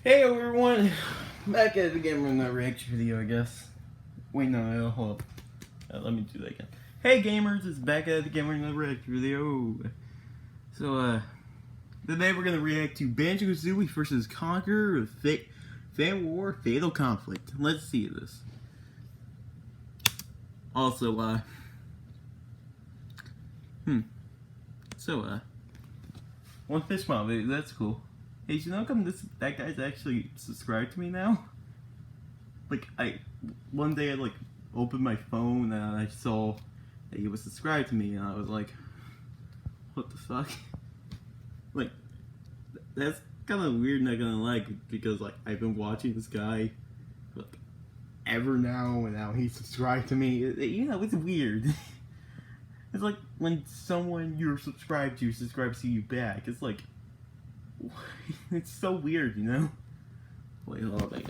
Hey everyone, back at it again with another reaction video, I guess. Wait, no, hold up. Let me do that again. Hey gamers, it's back at it again with another reaction video. So, today we're gonna react to Banjo-Kazooie versus Conker, Fan War, Fatal Conflict. Let's see this. Also, one fish mob, that's cool. Hey, you know how come that guy's actually subscribed to me now? Like, one day I opened my phone and I saw that he was subscribed to me and I was like, what the fuck? Like, that's kind of weird, not gonna lie, because I've been watching this guy ever now and now he's subscribed to me. It's weird. It's like when someone you're subscribed to subscribes to you back. It's like, it's so weird, Wait, hold on.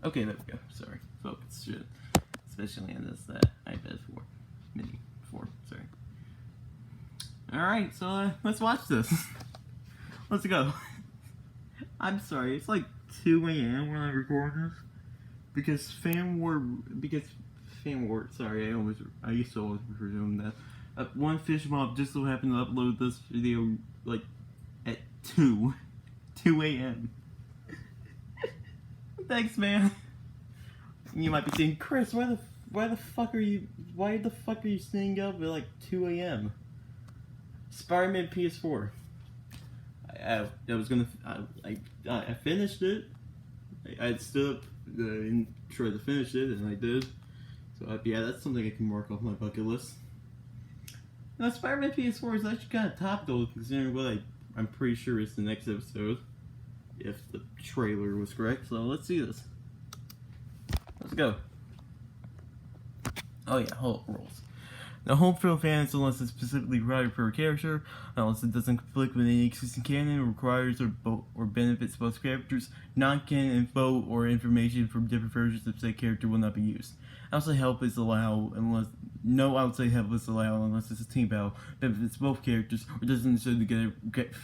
Okay, there we go. Sorry, focus shit. Especially on this iPad 4, Mini 4. Sorry. All right, so let's watch this. Let's go. I'm sorry, it's like 2 a.m. when I record this because Fan War. Sorry, I used to always presume that. One fish mob just so happened to upload this video at 2 a.m. Thanks, man. You might be saying, Chris, why the fuck are you staying up at 2 a.m.? Spider-Man PS4. I finished it. I stood up and tried to finish it, and I did. So yeah, that's something I can mark off my bucket list. Now, Spider-Man PS4 is actually kind of topical considering what I'm pretty sure is the next episode, if the trailer was correct. So let's see this. Let's go. Oh yeah, rules. Now, home field fans, unless it's specifically provided for a character, unless it doesn't conflict with any existing canon, requires or benefits both characters, non-canon info or information from different versions of said character will not be used. Outside help is allowed unless it's a team battle, benefits both characters, or doesn't necessarily get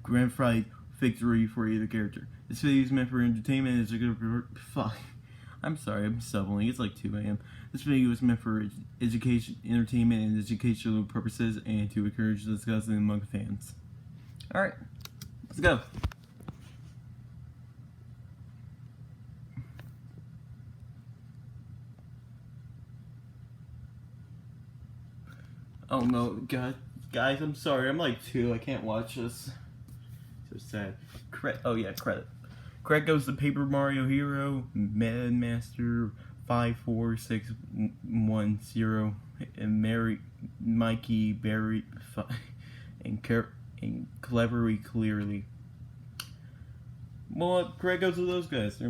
grand fight victory for either character. This video is meant for entertainment and is a good I'm sorry, I'm stumbling. It's like 2 a.m. This video is meant for entertainment and educational purposes and to encourage discussion among fans. Alright, let's go. Oh no, guys, I'm sorry. I'm like 2. I can't watch this. So sad. Credit. Credit goes to Paper Mario Hero, Mad Master 54610, and Mikey Berry, and Cleverly Clearly. Well, credit goes to those guys. They're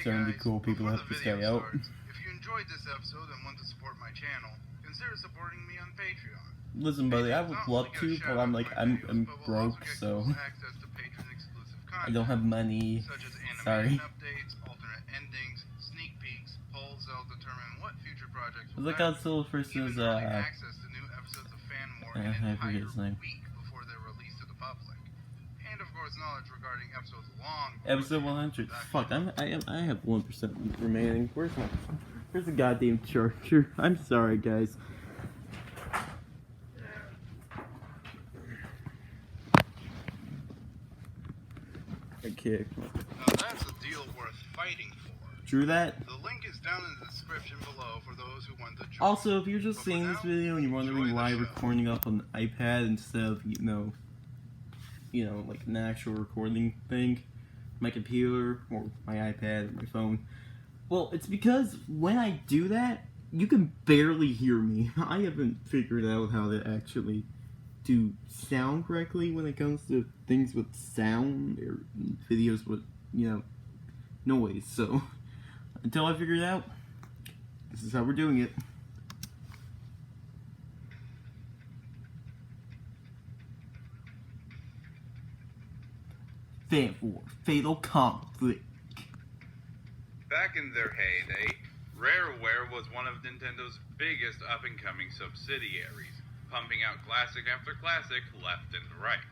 certainly cool people to help this guy out. If you enjoyed this episode and want to support my channel, consider supporting me on Patreon. Listen, buddy, I would love to, but I'm broke, so I don't have money. Such as Sorry. updates, alternate endings, sneak peeks, polls that'll determine what future projects will look how Silver First is access to new episodes of Fan War an entire week before they're released to the public. And of course knowledge regarding episodes long episode 100. Fuck, I have 1% remaining. Where's the goddamn charger? I'm sorry, guys. Okay. Now that's a deal worth fighting for. True that. The link is down in the description below for those who want to join. Also, if you're just seeing this video and you're wondering why I'm recording up on the iPad instead of, like an actual recording thing, my computer or my iPad or my phone, well, it's because when I do that, you can barely hear me. I haven't figured out how to actually do sound correctly when it comes to things with sound or videos with, noise. So, until I figure it out, this is how we're doing it. Fan War, Fatal Conflict. Back in their heyday, Rareware was one of Nintendo's biggest up-and-coming subsidiaries, pumping out classic after classic left and right.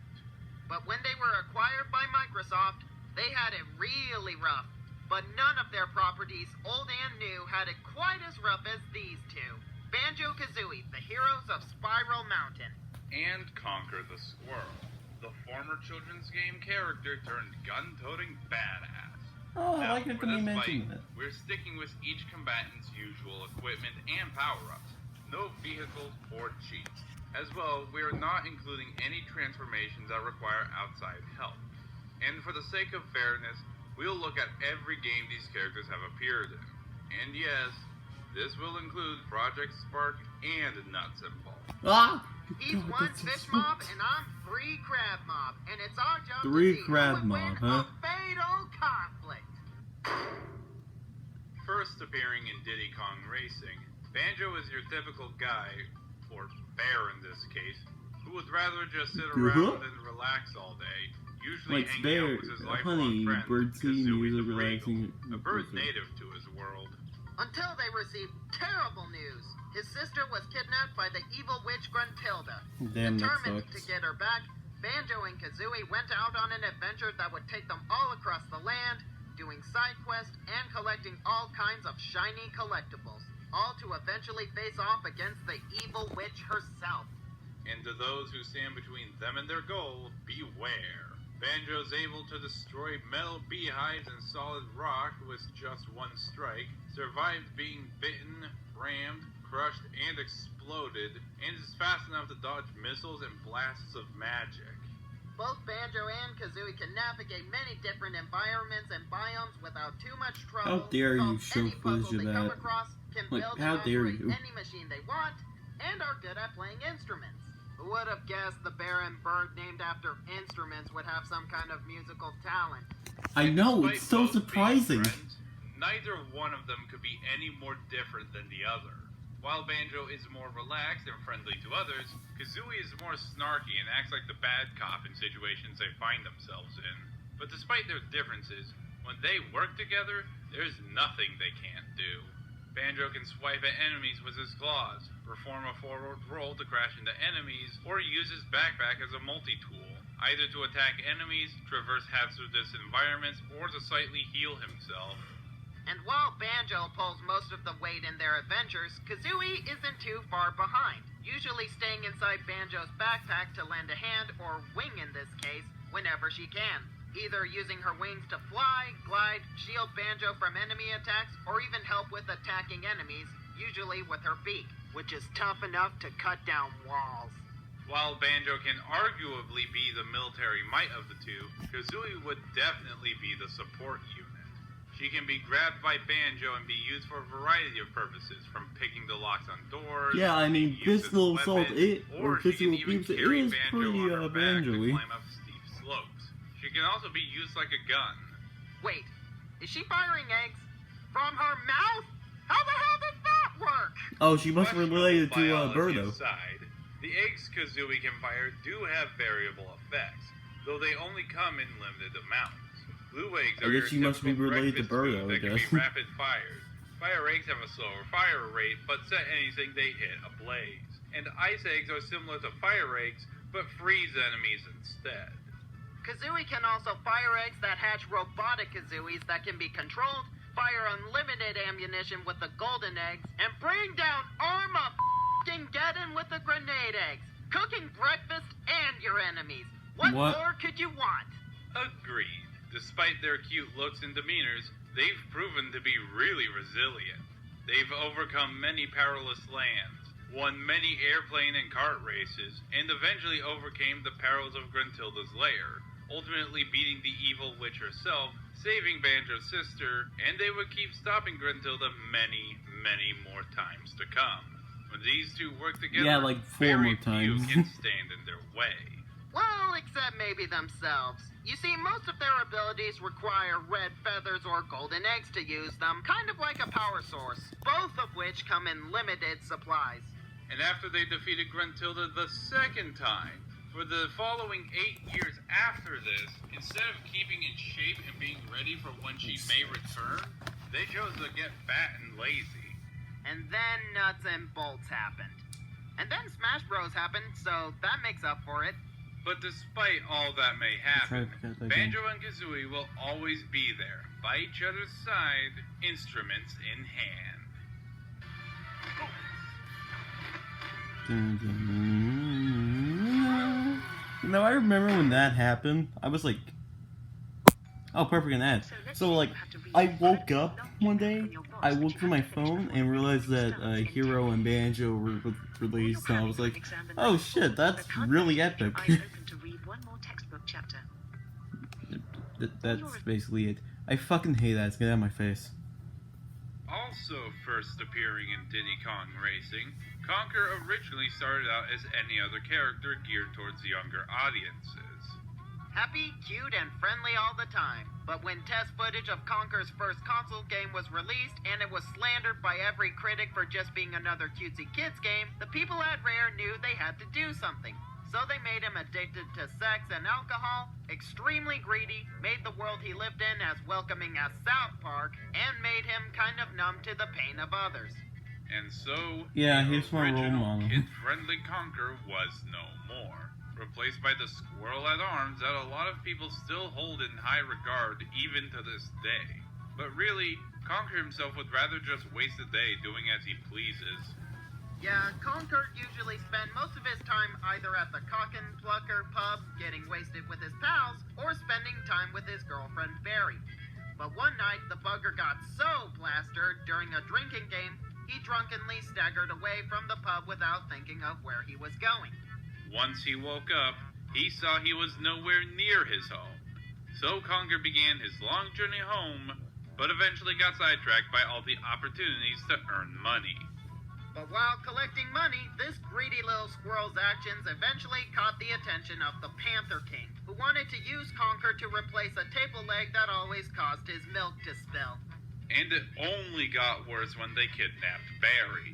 But when they were acquired by Microsoft, they had it really rough. But none of their properties, old and new, had it quite as rough as these two. Banjo-Kazooie, the heroes of Spiral Mountain. And Conker the Squirrel, the former children's game character turned gun-toting badass. Oh, I Now, like it for when you this mention fight, that. we're sticking with each combatant's usual equipment and power-ups. No vehicles or cheats. As well, we are not including any transformations that require outside help. And for the sake of fairness, we'll look at every game these characters have appeared in. And yes, this will include Project Spark and Nuts and Bolts. Ah! He's God, one that's so fish smart. mob, and I'm 3 crab mob. And it's our job Three to see crab who would mob, win huh? a fatal conflict. First appearing in Diddy Kong Racing, Banjo is your typical guy, or bear in this case, who would rather just sit around and relax all day, usually Like hanging bear, out with his lifelong honey, friend, birdseed, Kazooie music, the relaxing. Regal, a bird native to his world. Until they received terrible news. His sister was kidnapped by the evil witch Gruntilda. Damn, that Determined sucks. to get her back, Banjo and Kazooie went out on an adventure that would take them all across the land, doing side quests and collecting all kinds of shiny collectibles, all to eventually face off against the evil witch herself. And to those who stand between them and their goal, beware. Banjo's able to destroy metal beehives and solid rock with just one strike, survived being bitten, rammed, crushed, and exploded, and is fast enough to dodge missiles and blasts of magic. Both Banjo and Kazooie can navigate many different environments and biomes without too much trouble. How dare you solve show any puzzle footage of they come that. across, can Like, build how and dare operate you. any machine they want, and are good at playing instruments. Who would have guessed the bear and bird named after instruments would have some kind of musical talent? I know, Despite it's so both being surprising. friends, neither one of them could be any more different than the other. While Banjo is more relaxed and friendly to others, Kazooie is more snarky and acts like the bad cop in situations they find themselves in. But despite their differences, when they work together, there's nothing they can't do. Banjo can swipe at enemies with his claws, perform a forward roll to crash into enemies, or use his backpack as a multi-tool, either to attack enemies, traverse hazardous environments, or to slightly heal himself. And while Banjo pulls most of the weight in their adventures, Kazooie isn't too far behind, usually staying inside Banjo's backpack to lend a hand, or wing in this case, whenever she can. Either using her wings to fly, glide, shield Banjo from enemy attacks, or even help with attacking enemies, usually with her beak, which is tough enough to cut down walls. While Banjo can arguably be the military might of the two, Kazooie would definitely be the support unit. She can be grabbed by Banjo and be used for a variety of purposes, from picking the locks on doors, Yeah, I mean, use as a physical assault, weapon, or she can physical even abuse, it carry is Banjo pretty, on her back to Banjo-y. climb up steep slopes. She can also be used like a gun. Wait, is she firing eggs? From her mouth? How the hell does that work? Oh, she must Questionable relate it to, biology Birdo. aside, the eggs Kazooie can fire do have variable effects, though they only come in limited amounts. Blue eggs I are guess your she must be typical related to breakfast food Birdo, I that can be guess. rapid fired. Fire eggs have a slower fire rate, but set anything they hit ablaze. And ice eggs are similar to fire eggs, but freeze enemies instead. Kazooie can also fire eggs that hatch robotic Kazooies that can be controlled, fire unlimited ammunition with the golden eggs, and bring down Armageddon with the grenade eggs, cooking breakfast and your enemies. What more could you want? Agreed. Despite their cute looks and demeanors, they've proven to be really resilient. They've overcome many perilous lands, won many airplane and kart races, and eventually overcame the perils of Gruntilda's lair, ultimately beating the evil witch herself, saving Banjo's sister, and they would keep stopping Gruntilda many, many more times to come. When these two work together, Yeah, like 4 very more times. few can stand in their way. Well, except maybe themselves. You see, most of their abilities require red feathers or golden eggs to use them, kind of like a power source, both of which come in limited supplies. And after they defeated Gruntilda the second time, for the following 8 years after this, instead of keeping in shape and being ready for when she may return, they chose to get fat and lazy. And then Nuts and Bolts happened. And then Smash Bros happened, so that makes up for it. But despite all that may happen, That's right, Banjo and Kazooie will always be there, by each other's side, instruments in hand. You know, I remember when that happened. I was like, oh, perfect an ad. So, like, I woke up one day, I looked at my phone and realized that Hero and Banjo were released, and I was like, oh shit, that's really epic. That's basically it. I fucking hate that. Get out of my face. Also first appearing in Diddy Kong Racing, Conker originally started out as any other character geared towards younger audiences. Happy, cute, and friendly all the time. But when test footage of Conker's first console game was released and it was slandered by every critic for just being another cutesy kids game, the people at Rare knew they had to do something. So they made him addicted to sex and alcohol, extremely greedy, made the world he lived in as welcoming as South Park, and made him kind of numb to the pain of others. And so, yeah, the here's my role original model. kid-friendly Conker was no more, replaced by the squirrel at arms that a lot of people still hold in high regard even to this day. But really, Conker himself would rather just waste a day doing as he pleases. Yeah, Conker usually spent most of his time either at the Cock and Plucker pub getting wasted with his pals, or spending time with his girlfriend Barry. But one night, the bugger got so plastered during a drinking game, he drunkenly staggered away from the pub without thinking of where he was going. Once he woke up, he saw he was nowhere near his home. So Conker began his long journey home, but eventually got sidetracked by all the opportunities to earn money. But while collecting money, this greedy little squirrel's actions eventually caught the attention of the Panther King, who wanted to use Conker to replace a table leg that always caused his milk to spill. And it only got worse when they kidnapped Barry.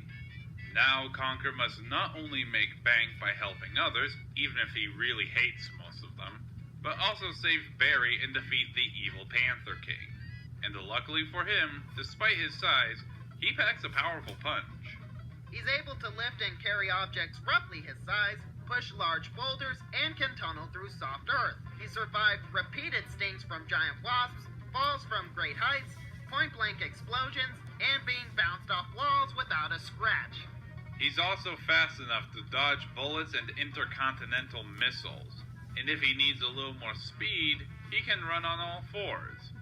Now Conker must not only make bank by helping others, even if he really hates most of them, but also save Barry and defeat the evil Panther King. And luckily for him, despite his size, he packs a powerful punch. He's able to lift and carry objects roughly his size, push large boulders, and can tunnel through soft earth. He survived repeated stings from giant wasps, falls from great heights, point-blank explosions, and being bounced off walls without a scratch. He's also fast enough to dodge bullets and intercontinental missiles. And if he needs a little more speed, he can run on all fours.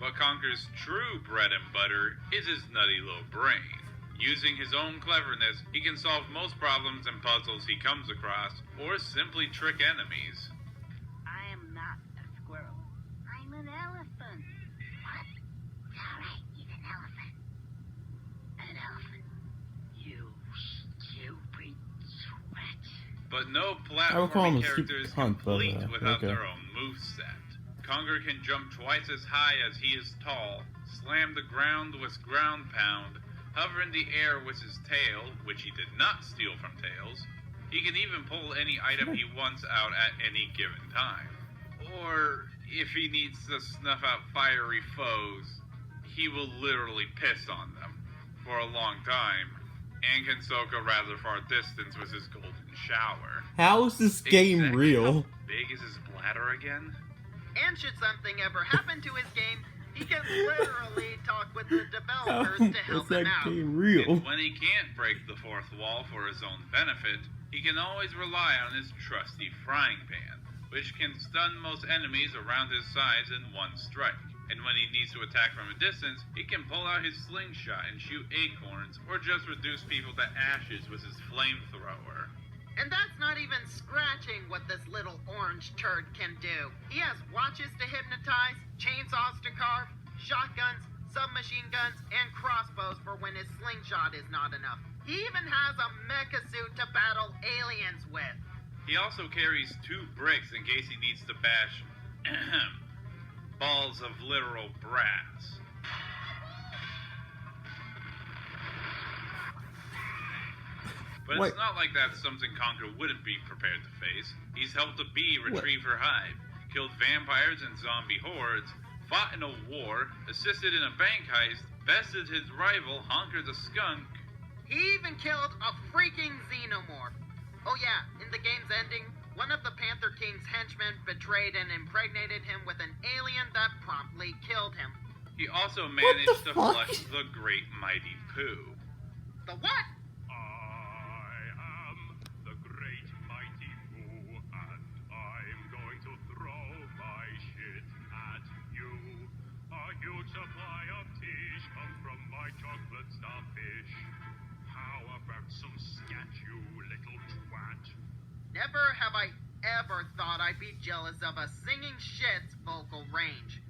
But Conker's true bread and butter is his nutty little brain. Using his own cleverness, he can solve most problems and puzzles he comes across, or simply trick enemies. I am not a squirrel. I'm an elephant. What? Alright, he's an elephant. An elephant. You stupid swat. But no I would call him platforming a stupid character is cunt, but, complete without okay. their own moveset. Conker can jump twice as high as he is tall, slam the ground with ground pound, hover in the air with his tail, which he did not steal from Tails. He can even pull any item he wants out at any given time. Or, if he needs to snuff out fiery foes, he will literally piss on them for a long time, and can soak a rather far distance with his golden shower. How is this game Exactly real? How big is his bladder again? And should something ever happen to his game, he can literally talk with the developers to help Is that him out. game real? And when he can't break the fourth wall for his own benefit, he can always rely on his trusty frying pan, which can stun most enemies around his size in one strike. And when he needs to attack from a distance, he can pull out his slingshot and shoot acorns, or just reduce people to ashes with his flamethrower. And that's not even scratching what this little orange turd can do. He has watches to hypnotize, chainsaws to carve, shotguns, submachine guns, and crossbows for when his slingshot is not enough. He even has a mecha suit to battle aliens with. He also carries 2 bricks in case he needs to bash balls of literal brass. But Wait. it's not like that's something Conker wouldn't be prepared to face. He's helped a bee retrieve her hive, killed vampires and zombie hordes, fought in a war, assisted in a bank heist, bested his rival Honker the Skunk. He even killed a freaking xenomorph. Oh yeah, in the game's ending, one of the Panther King's henchmen betrayed and impregnated him with an alien that promptly killed him. He also managed to fuck? flush the Great Mighty Pooh. The what? I am the Great Mighty Pooh, and I'm going to throw my shit at you. A huge supply of tish comes from my chocolate starfish. How about some scat, you little twat? Never have I ever thought I'd be jealous of a singing shit's vocal range.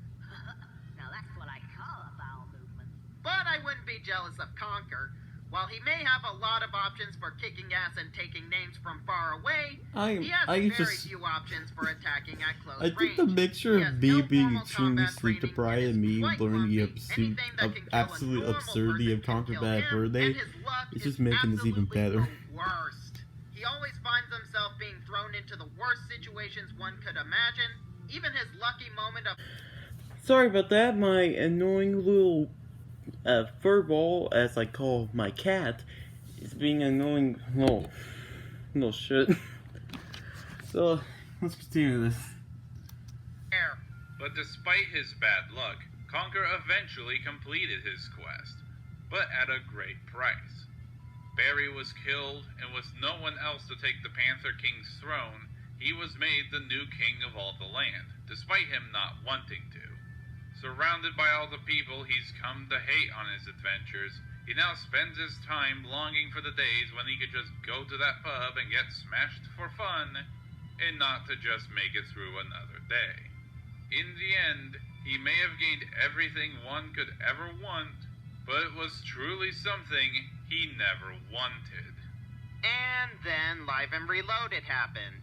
Now that's what I call a bowel movement. But I wouldn't be jealous of Conker. While he may have a lot of options for kicking ass and taking names from far away, he has very few options for attacking at close range. I think the mixture He has of me no being formal extremely combat sleep training deprived is and me quite learning the lumpy. Anything that can kill a absolute normal absurdity of person can Conker kill Bad him, Birthday and his luck is is just making this even absolutely better. the worst. He always finds himself being thrown into the worst situations one could imagine. Even his lucky moment of... Sorry about that, my annoying little furball, as I call my cat, is being annoying. No shit. So, let's continue this. air. But despite his bad luck, Conker eventually completed his quest, but at a great price. Barry was killed, and with no one else to take the Panther King's throne, he was made the new king of all the land, despite him not wanting to. Surrounded by all the people he's come to hate on his adventures, he now spends his time longing for the days when he could just go to that pub and get smashed for fun, and not to just make it through another day. In the end, he may have gained everything one could ever want, but it was truly something he never wanted. And then Live and Reloaded happened.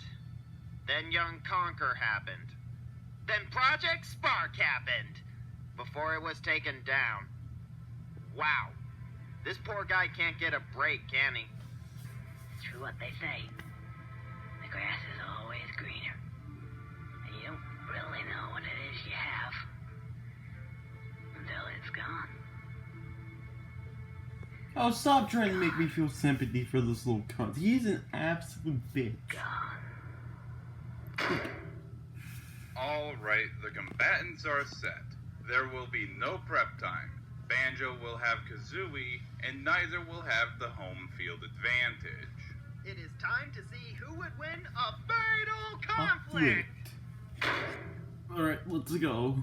Then Young Conker happened. Then Project Spark happened. Before it was taken down. Wow. This poor guy can't get a break, can he? True what they say. The grass is always greener. And you don't really know what it is you have until it's gone. Oh, stop trying to make me feel sympathy for this little cunt. He's an absolute bitch. Gone. Alright, the combatants are set. There will be no prep time. Banjo will have Kazooie, and neither will have the home field advantage. It is time to see who would win a fatal conflict. Alright, let's go.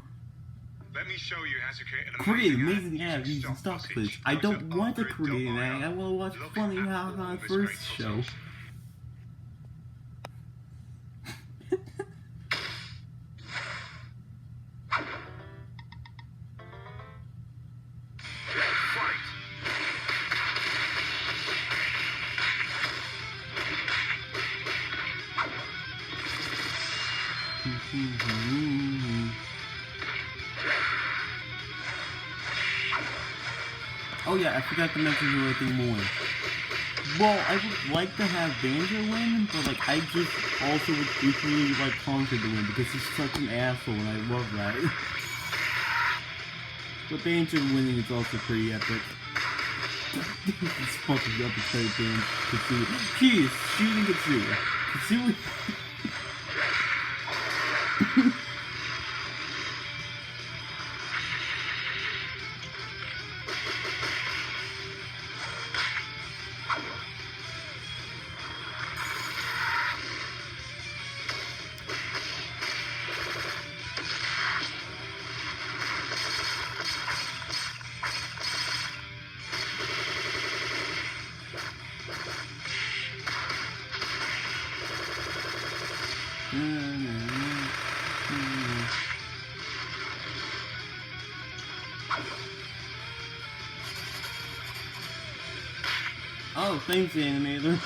Let me show you how to create an Create amazing amazing ad ads using stock footage. footage. I Go to don't want to create an ad. I upgrade.io. want to watch Look funny at haha all this first great show. footage. Oh yeah, I forgot to mention who I think will win. Well, I would like to have Banjo win, but like I just also would equally like Conker to win because he's such an asshole and I love that. But Banjo winning is also pretty epic. It's fucking epic type Banjo Kazooie. He is shooting Kazooie. Kazooie. Oh, thanks, animator.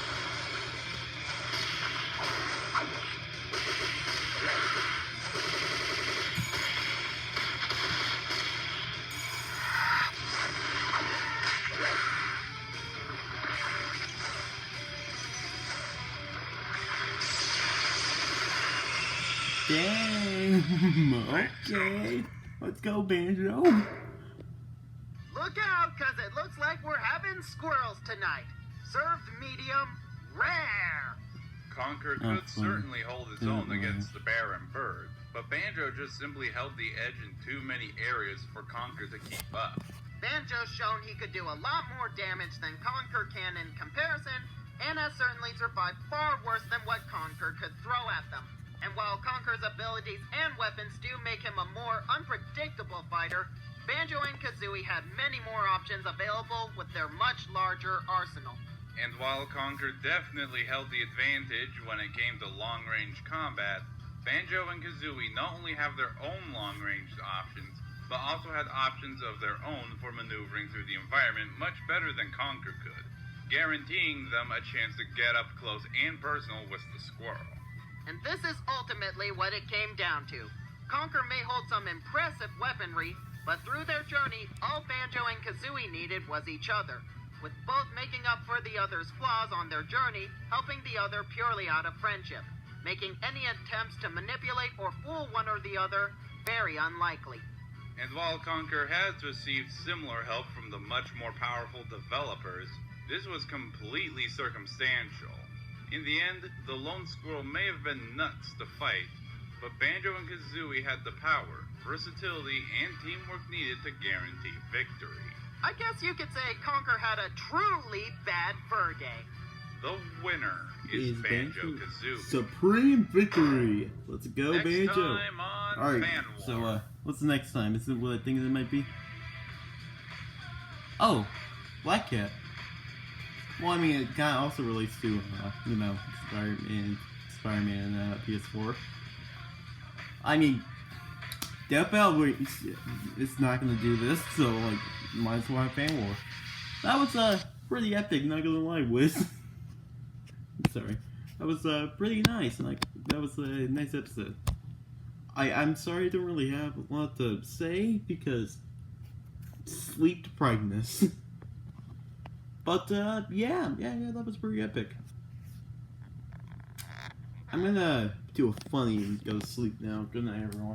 Damn. Okay. Let's go, Banjo. Look out, cause it looks like we're having squirrels tonight. Served medium rare. Conker Oh, could certainly hold his Yeah, own against the bear and bird, but Banjo just simply held the edge in too many areas for Conker to keep up. Banjo's shown he could do a lot more damage than Conker can in comparison, and has certainly survived far worse than what Conker could throw at them. And while Conker's abilities and weapons do make him a more unpredictable fighter, Banjo and Kazooie had many more options available with their much larger arsenal. And while Conker definitely held the advantage when it came to long-range combat, Banjo and Kazooie not only have their own long-range options, but also had options of their own for maneuvering through the environment much better than Conker could, guaranteeing them a chance to get up close and personal with the squirrel. And this is ultimately what it came down to. Conker may hold some impressive weaponry, but through their journey, all Banjo and Kazooie needed was each other, with both making up for the other's flaws on their journey, helping the other purely out of friendship, making any attempts to manipulate or fool one or the other very unlikely. And while Conker has received similar help from the much more powerful developers, this was completely circumstantial. In the end, the lone squirrel may have been nuts to fight, but Banjo and Kazooie had the power, versatility, and teamwork needed to guarantee victory. I guess you could say Conker had a truly bad fur day. The winner is Banjo-Kazooie. Supreme victory. Let's go, Next Banjo. time on All right. Fan So, War. what's the next time? Is it what I think it might be? Oh, Black Cat. Well, I mean, it kind of also relates to, Spider-Man PS4. I mean, Death Battle, it's not gonna do this, so, like, might as well have Fan War. That was, pretty epic, not gonna lie, Wiz. Sorry. That was, pretty nice, and, that was a nice episode. I'm sorry I don't really have a lot to say, because sleep deprivedness. But, yeah, that was pretty epic. I'm gonna do a funny and go to sleep now. Good night, everyone.